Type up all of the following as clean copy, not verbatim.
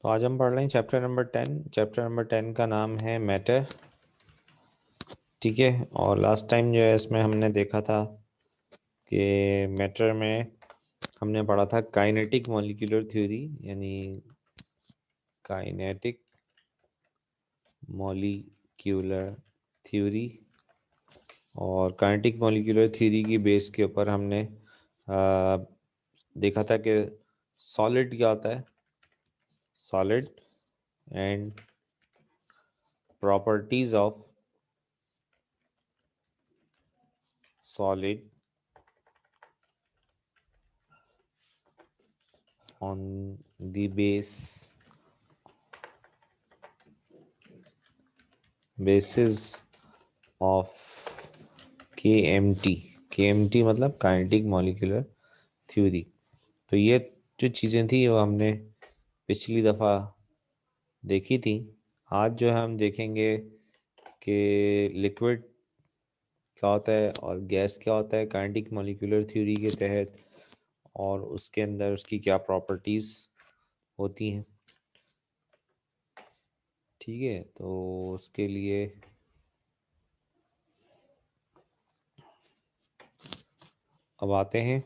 तो आज हम पढ़ रहे हैं चैप्टर नंबर 10। चैप्टर नंबर 10 का नाम है मैटर। ठीक है। और लास्ट टाइम जो है इसमें हमने देखा था कि मैटर में हमने पढ़ा था काइनेटिक मॉलिक्यूलर थ्योरी, यानी काइनेटिक मॉलिक्यूलर थ्योरी। और काइनेटिक मॉलिक्यूलर थ्योरी की बेस के ऊपर हमने देखा था कि सॉलिड क्या होता है, solid and properties of solid on the basis of KMT। KMT मतलब काइनेटिक मॉलिक्यूलर थ्योरी। तो ये जो चीज़ें थी वो हमने पिछली दफ़ा देखी थी। आज जो है हम देखेंगे कि लिक्विड क्या होता है और गैस क्या होता है काइनेटिक मॉलिक्यूलर थ्योरी के तहत, और उसके अंदर उसकी क्या प्रॉपर्टीज़ होती हैं। ठीक है, तो उसके लिए अब आते हैं।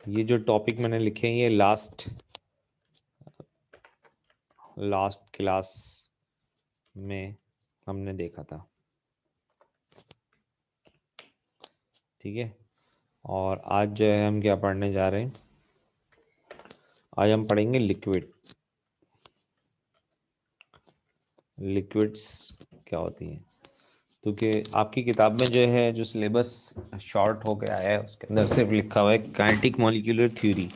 ये जो टॉपिक मैंने लिखे हैं ये लास्ट क्लास में हमने देखा था। ठीक है, और आज जो है हम क्या पढ़ने जा रहे हैं, आज हम पढ़ेंगे लिक्विड्स क्या होती हैं। क्योंकि आपकी किताब में जो है जो सिलेबस शॉर्ट हो गया है उसके अंदर सिर्फ लिखा हुआ है kinetic molecular theory.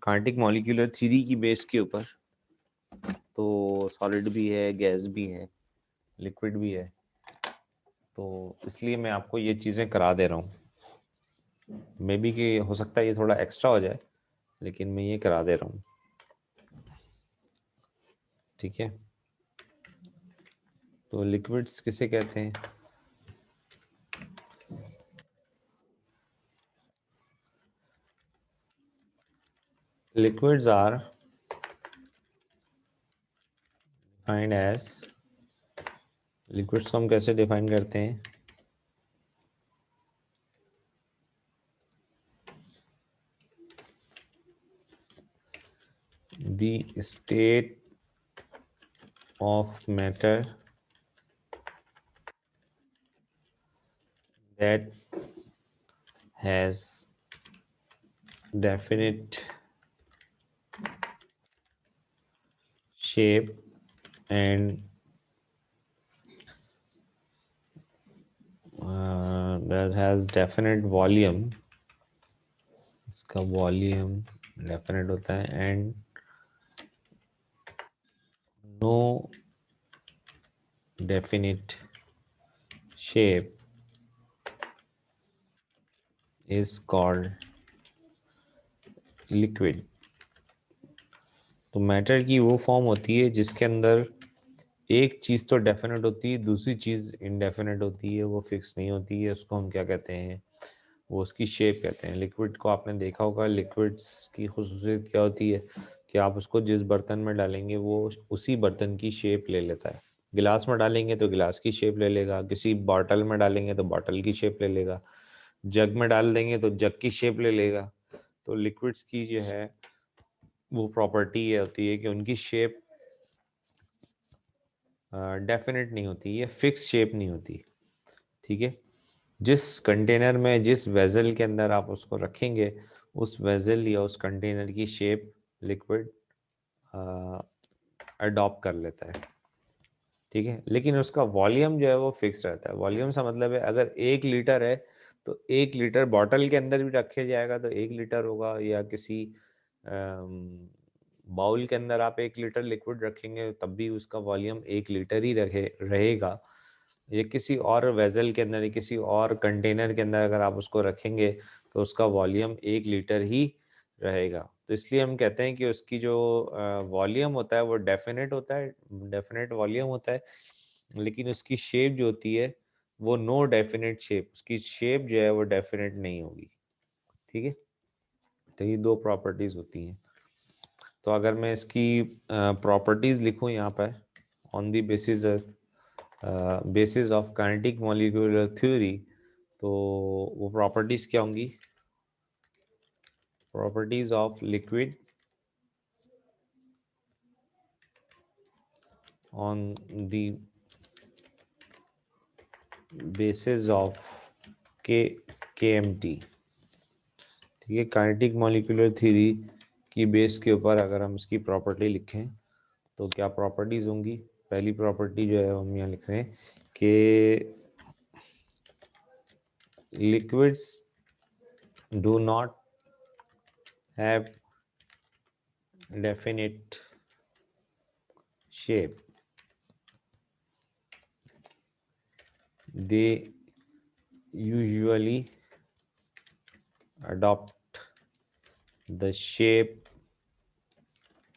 Kinetic molecular theory की बेस के ऊपर तो सॉलिड भी है, गैस भी है, लिक्विड भी है। तो इसलिए मैं आपको ये चीज़ें करा दे रहा हूँ। मे बी कि हो सकता है ये थोड़ा एक्स्ट्रा हो जाए, लेकिन मैं ये करा दे रहा हूँ। ठीक है, तो लिक्विड्स किसे कहते हैं? Liquids are defined as, liquids को हम कैसे डिफाइन करते हैं? The state of matter that has definite shape and that has definite volume। इसका वॉल्यूम डेफिनेट होता है and no definite shape is called liquid. तो मैटर की वो फॉर्म होती है जिसके अंदर एक चीज़ तो डेफिनेट होती है, दूसरी चीज़ इनडेफिनेट होती है, वो फिक्स नहीं होती है। उसको हम क्या कहते हैं? वो उसकी शेप कहते हैं। लिक्विड को आपने देखा होगा, लिक्विड्स की खुसूसियत क्या होती है कि आप उसको जिस बर्तन में डालेंगे वो उसी बर्तन की शेप ले लेता है। गिलास में डालेंगे तो गिलास की शेप ले लेगा, किसी बॉटल में डालेंगे तो बॉटल की शेप ले लेगा, जग में डाल देंगे तो जग की शेप ले लेगा। तो लिक्विड्स की जो है वो प्रॉपर्टी ये होती है कि उनकी शेप डेफिनेट नहीं होती, ये फिक्स शेप नहीं होती। ठीक है, जिस कंटेनर में, जिस वेजल के अंदर आप उसको रखेंगे, उस वेजल या उस कंटेनर की शेप लिक्विड अडॉप्ट कर लेता है। ठीक है, लेकिन उसका वॉल्यूम जो है वो फिक्स रहता है। वॉल्यूम से मतलब है अगर 1 लीटर है तो 1 लीटर बॉटल के अंदर भी रखे जाएगा तो 1 लीटर होगा, या किसी बाउल के अंदर आप 1 लीटर लिक्विड रखेंगे तब भी उसका वॉल्यूम 1 लीटर ही रहेगा। ये किसी और वेजल के अंदर, किसी और कंटेनर के अंदर अगर आप उसको रखेंगे तो उसका वॉल्यूम 1 लीटर ही रहेगा। तो इसलिए हम कहते हैं कि उसकी जो वॉल्यूम होता है वो डेफिनेट होता है, डेफिनेट वॉल्यूम होता है, लेकिन उसकी शेप जो होती है वो नो डेफिनेट शेप, उसकी शेप जो है वो डेफिनेट नहीं होगी। ठीक है, तो ये दो प्रॉपर्टीज होती हैं। तो अगर मैं इसकी प्रॉपर्टीज लिखूं यहाँ पर on the basis of kinetic molecular theory, तो वो प्रॉपर्टीज क्या होंगी? Properties of liquid on the basis of KMT। ठीक है, काइनेटिक मॉलिक्यूलर थ्योरी की बेस के ऊपर अगर हम इसकी प्रॉपर्टी लिखें तो क्या प्रॉपर्टीज होंगी? पहली प्रॉपर्टी जो है हम यहाँ लिख रहे हैं कि liquids do not have definite shape, they usually adopt the shape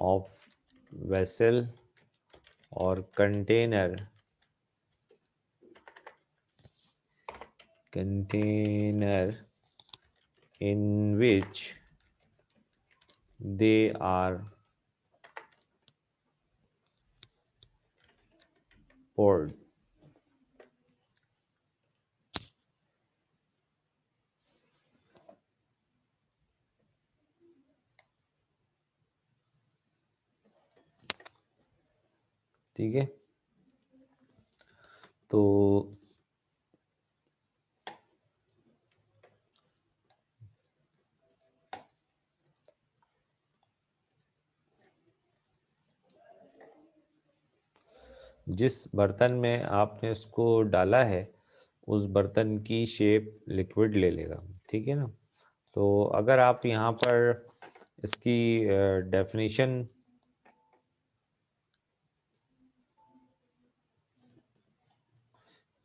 of vessel or container in which they are poured। ठीक है, तो जिस बर्तन में आपने उसको डाला है उस बर्तन की शेप लिक्विड ले लेगा। ठीक है ना? तो अगर आप यहाँ पर इसकी डेफिनेशन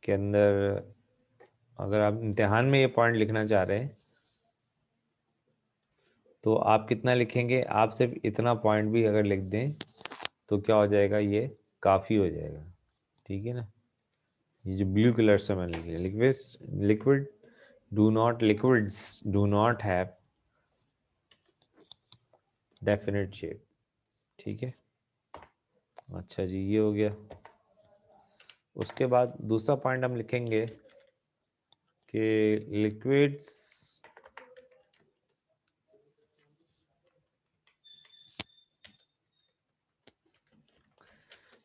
के अंदर अगर आप इम्तिहान में ये पॉइंट लिखना चाह रहे हैं तो आप कितना लिखेंगे? आप सिर्फ इतना पॉइंट भी अगर लिख दें तो क्या हो जाएगा? ये काफ़ी हो जाएगा। ठीक है ना? ये जो ब्लू कलर से मैंने लिख लिया, liquids do not have definite shape. ठीक है, अच्छा जी, ये हो गया। उसके बाद दूसरा पॉइंट हम लिखेंगे कि liquids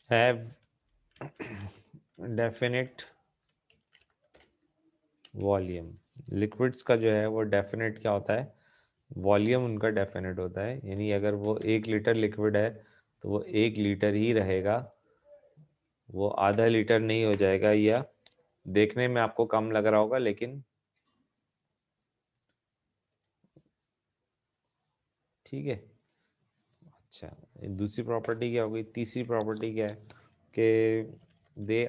have definite volume. Liquids का जो है वो डेफिनेट क्या होता है? वॉल्यूम उनका डेफिनेट होता है, यानी अगर वो 1 लीटर लिक्विड है तो वो 1 लीटर ही रहेगा, वो आधा लीटर नहीं हो जाएगा। या देखने में आपको कम लग रहा होगा लेकिन ठीक है। अच्छा, दूसरी प्रॉपर्टी क्या होगी? तीसरी प्रॉपर्टी क्या है कि दे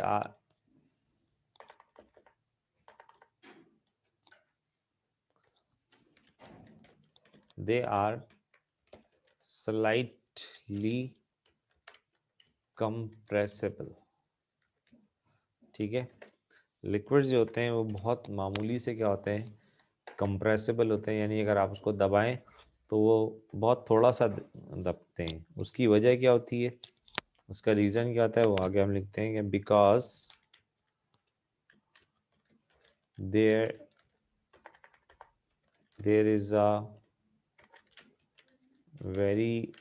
आर स्लाइटली कंप्रेसिबल। ठीक है, लिक्विड्स जो होते हैं वो बहुत मामूली से क्या होते हैं? कंप्रेसिबल होते हैं, यानी अगर आप उसको दबाएं तो वो बहुत थोड़ा सा दबते हैं। उसकी वजह क्या होती है? उसका रीज़न क्या होता है? वो आगे हम लिखते हैं कि because there there is a very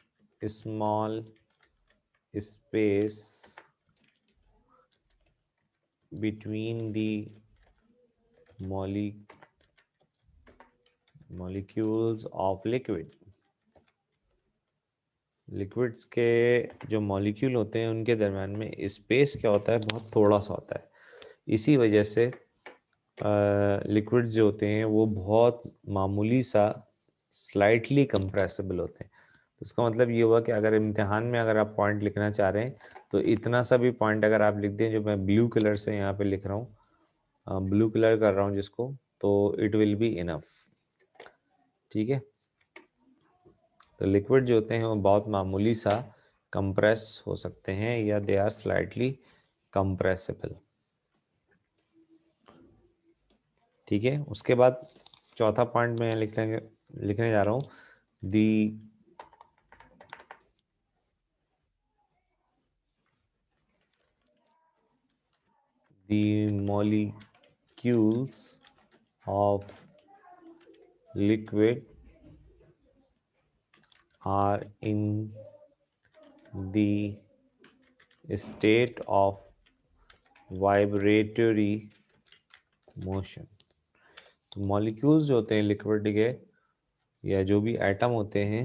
small space between the molecules of liquid। Liquids के जो मॉलिक्यूल होते हैं उनके दरम्यान में स्पेस क्या होता है? बहुत थोड़ा सा होता है। इसी वजह से लिक्विड्स जो होते हैं वो बहुत मामूली सा स्लाइटली कंप्रेसिबल होते हैं। तो इसका मतलब ये हुआ कि अगर इम्तिहान में अगर आप पॉइंट लिखना चाह रहे हैं तो इतना सा भी पॉइंट अगर आप लिख दें, जो मैं ब्लू कलर से यहाँ पे लिख रहा हूँ, ब्लू कलर कर रहा हूँ जिसको, तो इट विल बी इनफ। ठीक है, तो लिक्विड जो होते हैं वो बहुत मामूली सा कंप्रेस हो सकते हैं या दे आर स्लाइटली कंप्रेसिबल। ठीक है, उसके बाद चौथा पॉइंट मैं लिखने जा रहा हूँ, दी the molecules of liquid are in the state of vibratory motion. Molecules जो होते हैं लिक्विड के या जो भी एटम होते हैं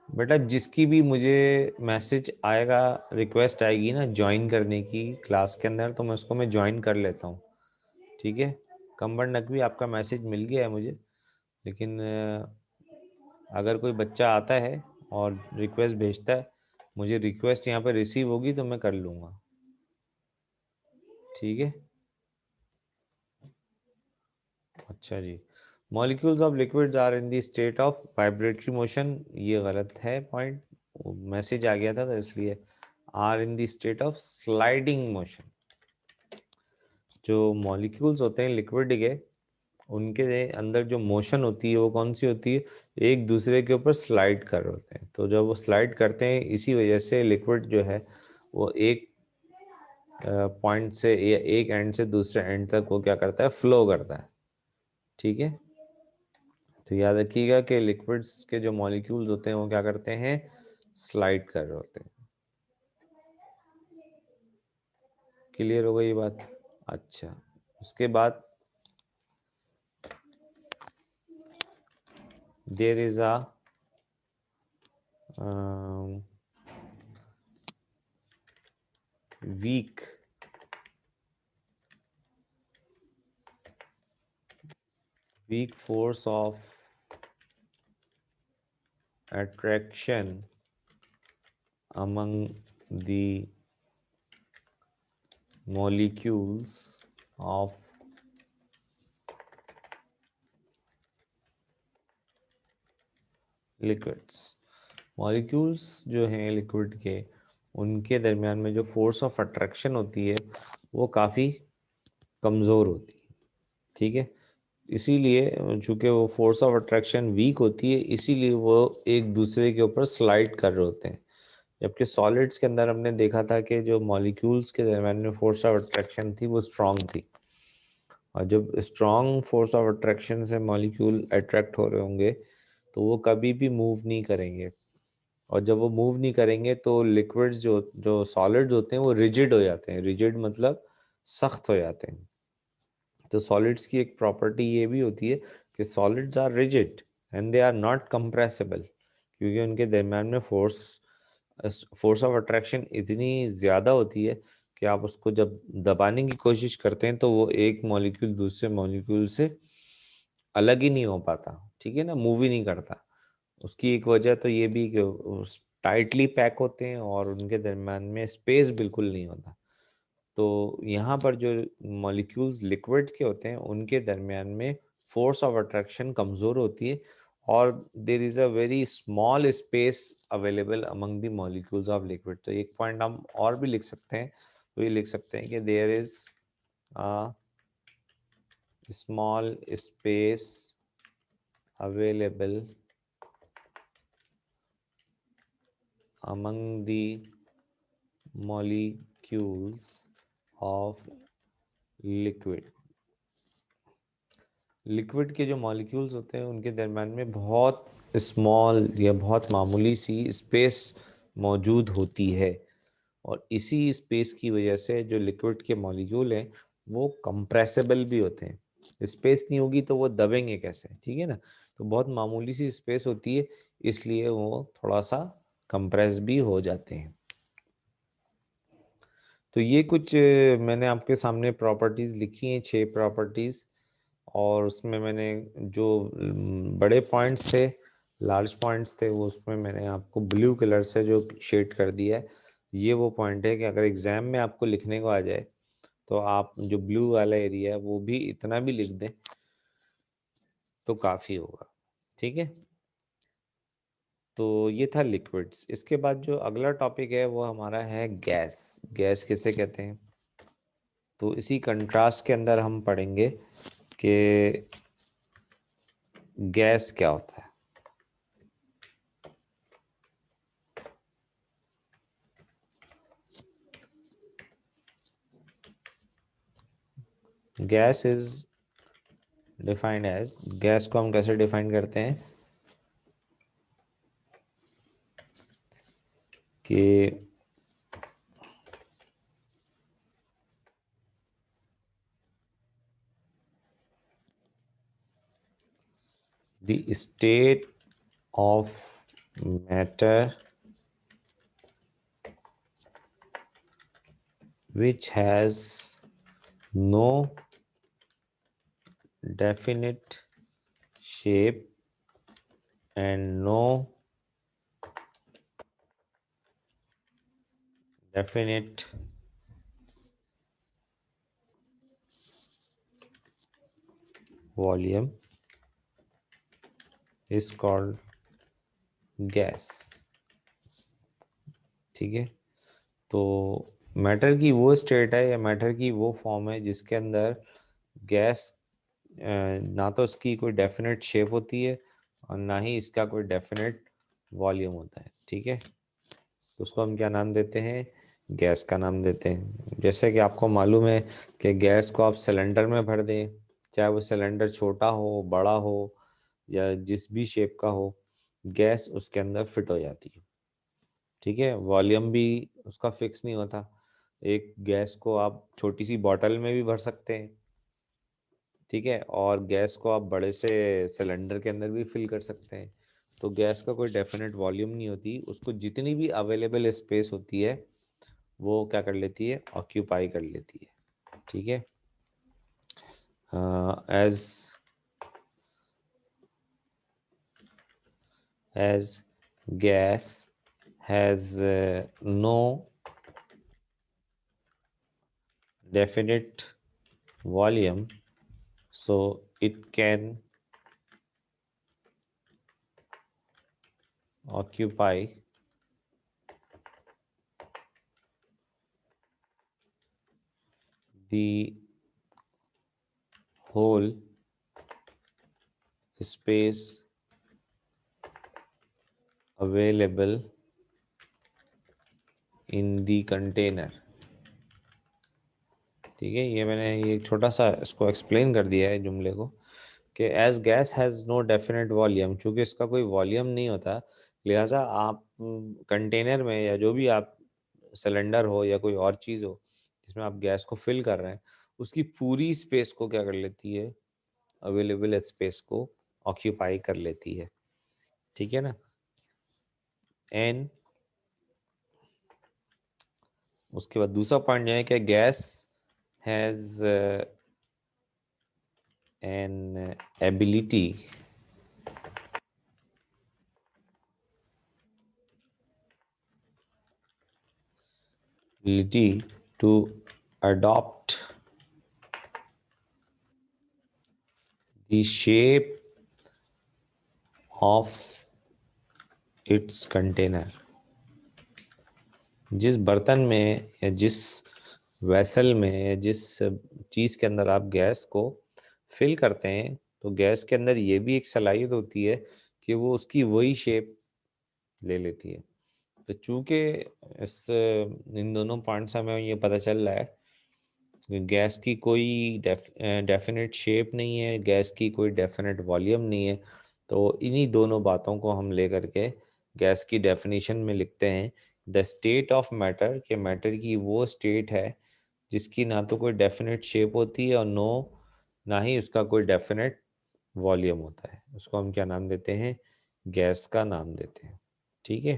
बेटा जिसकी भी मुझे मैसेज आएगा रिक्वेस्ट आएगी ना ज्वाइन करने की क्लास के अंदर तो मैं उसको मैं ज्वाइन कर लेता हूँ, ठीक है। कंबर नकवी आपका मैसेज मिल गया है मुझे, लेकिन अगर कोई बच्चा आता है और रिक्वेस्ट भेजता है, मुझे रिक्वेस्ट यहाँ पे रिसीव होगी तो मैं कर लूँगा, ठीक है। अच्छा जी, molecules of liquids are in the state of vibratory motion, ये गलत है पॉइंट, मैसेज आ गया था तो इसलिए। Are in the state of sliding motion, जो मॉलिक्यूल्स होते हैं लिक्विड के उनके अंदर जो मोशन होती है वो कौन सी होती है, एक दूसरे के ऊपर स्लाइड कर रहे होते हैं। तो जब वो स्लाइड करते हैं इसी वजह से लिक्विड जो है वो एक पॉइंट से या एक एंड से दूसरे एंड तक वो क्या करता है, फ्लो करता है, ठीक है। तो याद रखिएगा कि लिक्विड्स के जो मॉलिक्यूल्स होते हैं वो क्या करते हैं, स्लाइड कर रहे होते हैं। क्लियर हो गई ये बात? अच्छा, उसके बाद there is a weak force of attraction among the molecules of liquids। Molecules जो हैं लिक्विड के उनके दरमियान में जो फोर्स ऑफ अट्रैक्शन होती है वो काफ़ी कमज़ोर होती है, ठीक है। इसीलिए चूंकि वो फोर्स ऑफ अट्रैक्शन वीक होती है इसीलिए वो एक दूसरे के ऊपर स्लाइड कर रहे होते हैं। जबकि सॉलिड्स के अंदर हमने देखा था कि जो मॉलिक्यूल्स के दरमियान में फोर्स ऑफ अट्रैक्शन थी वो स्ट्रांग थी, और जब स्ट्रांग फोर्स ऑफ अट्रैक्शन से मॉलिक्यूल अट्रैक्ट हो रहे होंगे तो वो कभी भी मूव नहीं करेंगे, और जब वो मूव नहीं करेंगे तो लिक्विड्स जो जो सॉलिड्स होते हैं वो रिजिड हो जाते हैं। रिजिड मतलब सख्त हो जाते हैं। तो सॉलिड्स की एक प्रॉपर्टी ये भी होती है कि solids are rigid and they are not compressible, क्योंकि उनके दरम्यान में फोर्स ऑफ अट्रैक्शन इतनी ज़्यादा होती है कि आप उसको जब दबाने की कोशिश करते हैं तो वो एक मॉलिक्यूल दूसरे मॉलिक्यूल से अलग ही नहीं हो पाता, ठीक है ना, मूव ही नहीं करता। उसकी एक वजह तो ये भी कि टाइटली पैक होते हैं और उनके दरम्यान में स्पेस बिल्कुल नहीं होता। तो यहाँ पर जो मॉलिक्यूल्स लिक्विड के होते हैं उनके दरमियान में फोर्स ऑफ अट्रैक्शन कमज़ोर होती है, और there is a very small space available among the molecules of liquid. तो एक पॉइंट हम और भी लिख सकते हैं, तो ये लिख सकते हैं कि there is a small space available among the molecules of liquid. Liquid के जो मॉलिक्यूल्स होते हैं उनके दरम्यान में बहुत स्मॉल या बहुत मामूली सी स्पेस मौजूद होती है, और इसी स्पेस की वजह से जो लिक्विड के मॉलिक्यूल हैं वो कंप्रेसिबल भी होते हैं। स्पेस नहीं होगी तो वो दबेंगे कैसे, ठीक है ना। तो बहुत मामूली सी स्पेस होती है इसलिए वो थोड़ा सा कंप्रेस भी हो जाते हैं। तो ये कुछ मैंने आपके सामने प्रॉपर्टीज़ लिखी हैं, 6 प्रॉपर्टीज़, और उसमें मैंने जो बड़े पॉइंट्स थे, लार्ज पॉइंट्स थे, वो उसमें मैंने आपको ब्लू कलर से जो शेड कर दिया है, ये वो पॉइंट है कि अगर एग्ज़ाम में आपको लिखने को आ जाए तो आप जो ब्लू वाला एरिया है वो भी इतना भी लिख दें तो काफ़ी होगा, ठीक है। तो ये था लिक्विड्स। इसके बाद जो अगला टॉपिक है वो हमारा है गैस। गैस किसे कहते हैं? तो इसी कंट्रास्ट के अंदर हम पढ़ेंगे कि गैस क्या होता है। Gas is defined as, gas को हम कैसे डिफाइन करते हैं कि the state of matter which has no definite shape and no definite volume is called gas। ठीक है, तो मैटर की वो स्टेट है या मैटर की वो फॉर्म है जिसके अंदर गैस ना तो इसकी कोई डेफिनेट शेप होती है और ना ही इसका कोई डेफिनेट वॉल्यूम होता है। ठीक है, तो उसको हम क्या नाम देते हैं, गैस का नाम देते हैं। जैसे कि आपको मालूम है कि गैस को आप सिलेंडर में भर दें, चाहे वो सिलेंडर छोटा हो बड़ा हो या जिस भी शेप का हो, गैस उसके अंदर फिट हो जाती है। ठीक है, वॉल्यूम भी उसका फिक्स नहीं होता। एक गैस को आप छोटी सी बॉटल में भी भर सकते हैं, ठीक है, और गैस को आप बड़े से सिलेंडर के अंदर भी फिल कर सकते हैं। तो गैस का कोई डेफिनेट वॉल्यूम नहीं होती, उसको जितनी भी अवेलेबल स्पेस होती है वो क्या कर लेती है, ऑक्यूपाई कर लेती है। ठीक है, as as gas has no definite volume, so it can occupy the whole space available in the container। ठीक है, ये मैंने ये छोटा सा इसको एक्सप्लेन कर दिया है जुमले को कि as gas has no definite volume, चूँकि इसका कोई वॉल्यूम नहीं होता, लिहाजा आप कंटेनर में या जो भी आप सिलेंडर हो या कोई और चीज़ हो जिसमें आप गैस को फिल कर रहे हैं, उसकी पूरी स्पेस को क्या कर लेती है, अवेलेबल स्पेस को ऑक्यूपाई कर लेती है। ठीक है ना। एंड उसके बाद दूसरा पॉइंट यह है कि gas has an ability to adopt the shape of its container। जिस बर्तन में या जिस वेसल में या जिस चीज़ के अंदर आप गैस को फिल करते हैं, तो गैस के अंदर ये भी एक सलाहियत होती है कि वो उसकी वही शेप ले लेती है। तो चूंकि इस इन दोनों पॉइंट से हमें ये पता चल रहा है कि गैस की कोई डेफिनेट शेप नहीं है, गैस की कोई डेफिनेट वॉल्यूम नहीं है। तो इन्हीं दोनों बातों को हम लेकर के गैस की डेफिनेशन में लिखते हैं द स्टेट ऑफ मैटर, कि मैटर की वो स्टेट है जिसकी ना तो कोई डेफिनेट शेप होती है और ना ही उसका कोई डेफिनेट वॉल्यूम होता है। उसको हम क्या नाम देते हैं, गैस का नाम देते हैं। ठीक है,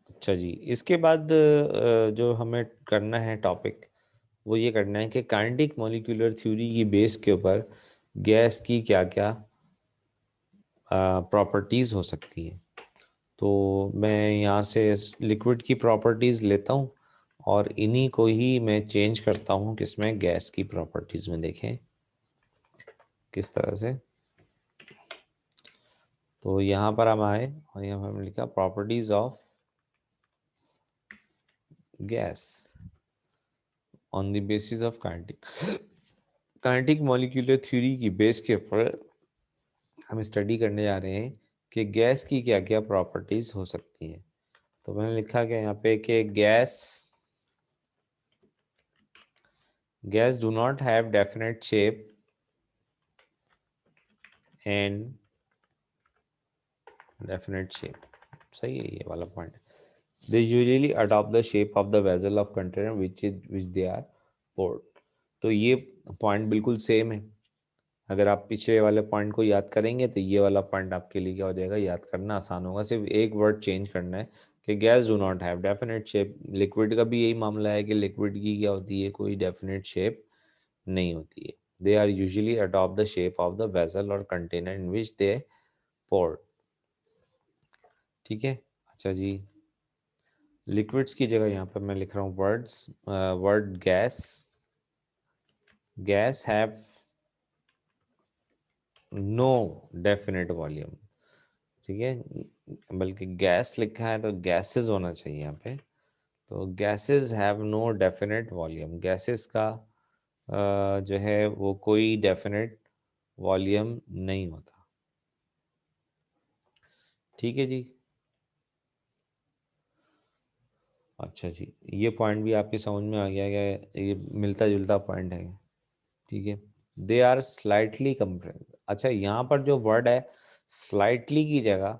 अच्छा जी, इसके बाद जो हमें करना है टॉपिक, वो ये करना है कि काइनेटिक मॉलिक्यूलर थ्योरी की बेस के ऊपर गैस की क्या क्या प्रॉपर्टीज़ हो सकती हैं। तो मैं यहाँ से लिक्विड की प्रॉपर्टीज़ लेता हूँ और इन्हीं को ही मैं चेंज करता हूँ किसमें, गैस की प्रॉपर्टीज़ में। देखें किस तरह से। तो यहाँ पर हम आए और यहाँ पर हमने लिखा properties of gas. On the basis of kinetic molecular theory की बेस के ऊपर हम स्टडी करने जा रहे हैं कि गैस की क्या क्या प्रॉपर्टीज हो सकती हैं। तो मैंने लिखा क्या यहाँ पे कि gas do not have definite shape and definite shape. सही है ये वाला point. They usually adopt the shape of the vessel of container which they are poured. तो ये पॉइंट बिल्कुल सेम है। अगर आप पिछले वाले पॉइंट को याद करेंगे तो ये वाला पॉइंट आपके लिए क्या हो जाएगा, याद करना आसान होगा। सिर्फ एक वर्ड चेंज करना है कि gas do not have definite shape. Liquid का भी यही मामला है कि लिक्विड की क्या होती है, कोई डेफिनेट शेप नहीं होती है। They are usually adopt the shape of the vessel और container in which they poured. ठीक है। अच्छा जी, लिक्विड्स की जगह यहाँ पर मैं लिख रहा हूँ word gas. Gas have no definite volume. ठीक है, बल्कि गैस लिखा है तो गैसेस होना चाहिए यहाँ पे। तो gases have no definite volume. Gases का जो है वो कोई डेफिनेट वॉल्यूम नहीं होता। ठीक है जी। अच्छा जी, ये पॉइंट भी आपकी समझ में आ गया कि ये मिलता जुलता पॉइंट है। ठीक है। They are slightly compress. अच्छा, यहाँ पर जो वर्ड है स्लाइटली की जगह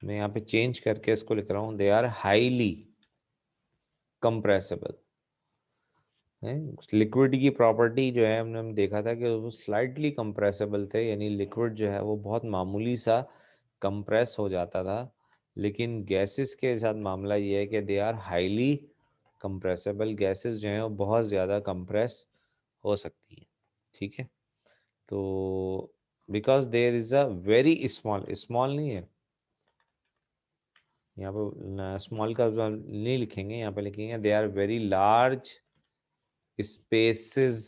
मैं यहाँ पे चेंज करके इसको लिख रहा हूँ, दे आर हाईली कंप्रेसिबल। है लिक्विड की प्रॉपर्टी जो है हमने देखा था कि वो स्लाइटली कंप्रेसिबल थे, यानी लिक्विड जो है वो बहुत मामूली सा कंप्रेस हो जाता था। लेकिन गैसेस के साथ मामला ये है कि they are highly compressible. Gases जो हैं वो बहुत ज़्यादा कंप्रेस हो सकती हैं। ठीक है। तो because there is a very small, small नहीं है यहाँ पे, स्मॉल का नहीं लिखेंगे, यहाँ पे लिखेंगे they are very large spaces,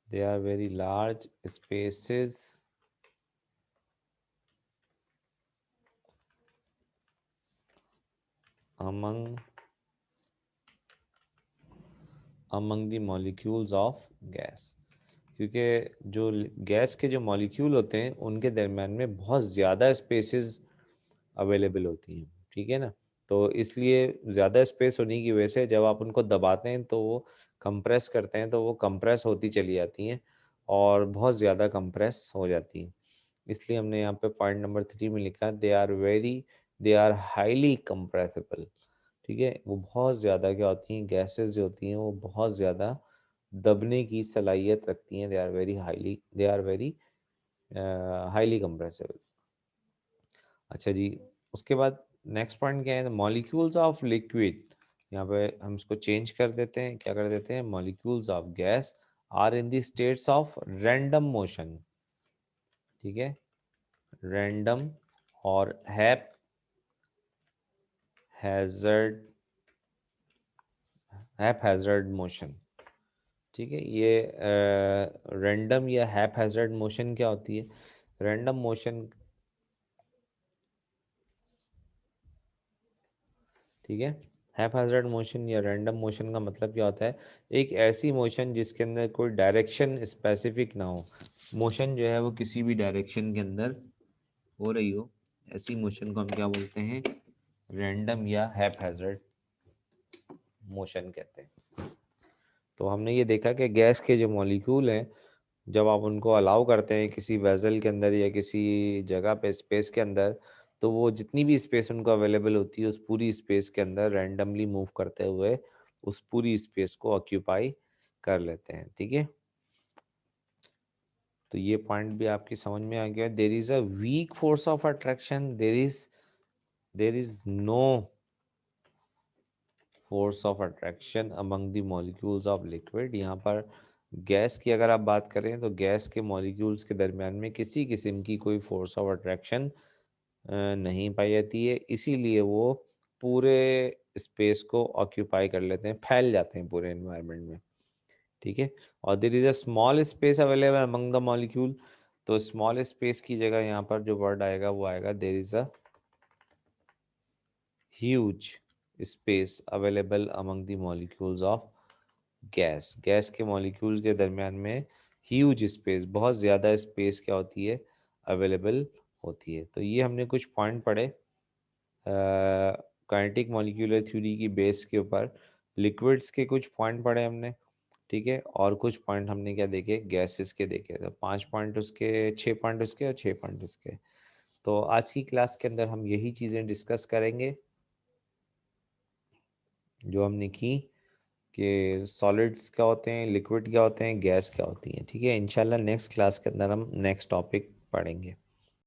they are very large spaces among the molecules of gas। क्योंकि जो गैस के जो मॉलिक्यूल होते हैं उनके दरम्यान में बहुत ज़्यादा स्पेसेस अवेलेबल होती हैं। ठीक है ना। तो इसलिए ज़्यादा स्पेस होने की वजह से जब आप उनको दबाते हैं तो वो कंप्रेस करते हैं, तो वो कंप्रेस होती चली जाती हैं और बहुत ज़्यादा कंप्रेस हो जाती हैं। इसलिए हमने यहाँ पे पॉइंट नंबर 3 में लिखा दे आर हाईली कंप्रेसिबल। ठीक है, वो बहुत ज़्यादा क्या होती हैं, गैसेस जो होती हैं वो बहुत ज़्यादा दबने की सलाहियत रखती हैं। They are very highly compressible. अच्छा जी, उसके बाद नेक्स्ट पॉइंट क्या है, मॉलिक्यूल्स ऑफ लिक्विड। यहाँ पे हम इसको चेंज कर देते हैं, क्या कर देते हैं, molecules of gas are in the states of random motion. ठीक है, रैंडम और हैजर्ड हैजर्ड मोशन। ठीक है, ये रैंडम या हैजर्ड मोशन क्या होती है, रैंडम मोशन। ठीक है, हैजर्ड मोशन या रैंडम मोशन का मतलब क्या होता है, एक ऐसी मोशन जिसके अंदर कोई डायरेक्शन स्पेसिफिक ना हो। मोशन जो है वो किसी भी डायरेक्शन के अंदर हो रही हो, ऐसी मोशन को हम क्या बोलते हैं, रैंडम या हैजर्ड मोशन कहते हैं। तो हमने ये देखा कि गैस के जो मॉलिक्यूल हैं, जब आप उनको अलाउ करते हैं किसी वेसल के अंदर या किसी जगह पे स्पेस के अंदर, तो वो जितनी भी स्पेस उनको अवेलेबल होती है उस पूरी स्पेस के अंदर रैंडमली मूव करते हुए उस पूरी स्पेस को ऑक्यूपाई कर लेते हैं। ठीक है, तो ये पॉइंट भी आपकी समझ में आ गया। There is a weak force of attraction, there is no force of attraction among the molecules of liquid. यहाँ पर गैस की अगर आप बात करें तो गैस के मॉलिक्यूल्स के दरमियान में किसी किस्म की कोई फोर्स ऑफ अट्रैक्शन नहीं पाई जाती है, इसीलिए वो पूरे स्पेस को ऑक्यूपाई कर लेते हैं, फैल जाते हैं पूरे एनवायरनमेंट में। ठीक है, और there is a small space available among the molecule. तो स्मॉल स्पेस की जगह यहाँ पर जो वर्ड आएगा वो आएगा there is a huge space available among the molecules of gas. Gas के मॉलिक्यूल्स के दरमियान में ह्यूज स्पेस, बहुत ज़्यादा स्पेस क्या होती है, अवेलेबल होती है। तो ये हमने कुछ पॉइंट पढ़े काइनेटिक मॉलिक्यूलर थ्योरी की बेस के ऊपर। लिक्विड्स के कुछ पॉइंट पढ़े हमने, ठीक है, और कुछ पॉइंट हमने क्या देखे, गैसेस के देखे। तो 5 पॉइंट उसके, 6 पॉइंट उसके और 6 पॉइंट उसके। तो आज की क्लास के अंदर हम यही चीज़ें डिस्कस करेंगे जो हमने की, कि सॉलिड्स क्या होते हैं, लिक्विड क्या होते हैं, गैस क्या होती हैं। ठीक है, इंशाल्लाह नेक्स्ट क्लास के अंदर हम नेक्स्ट टॉपिक पढ़ेंगे।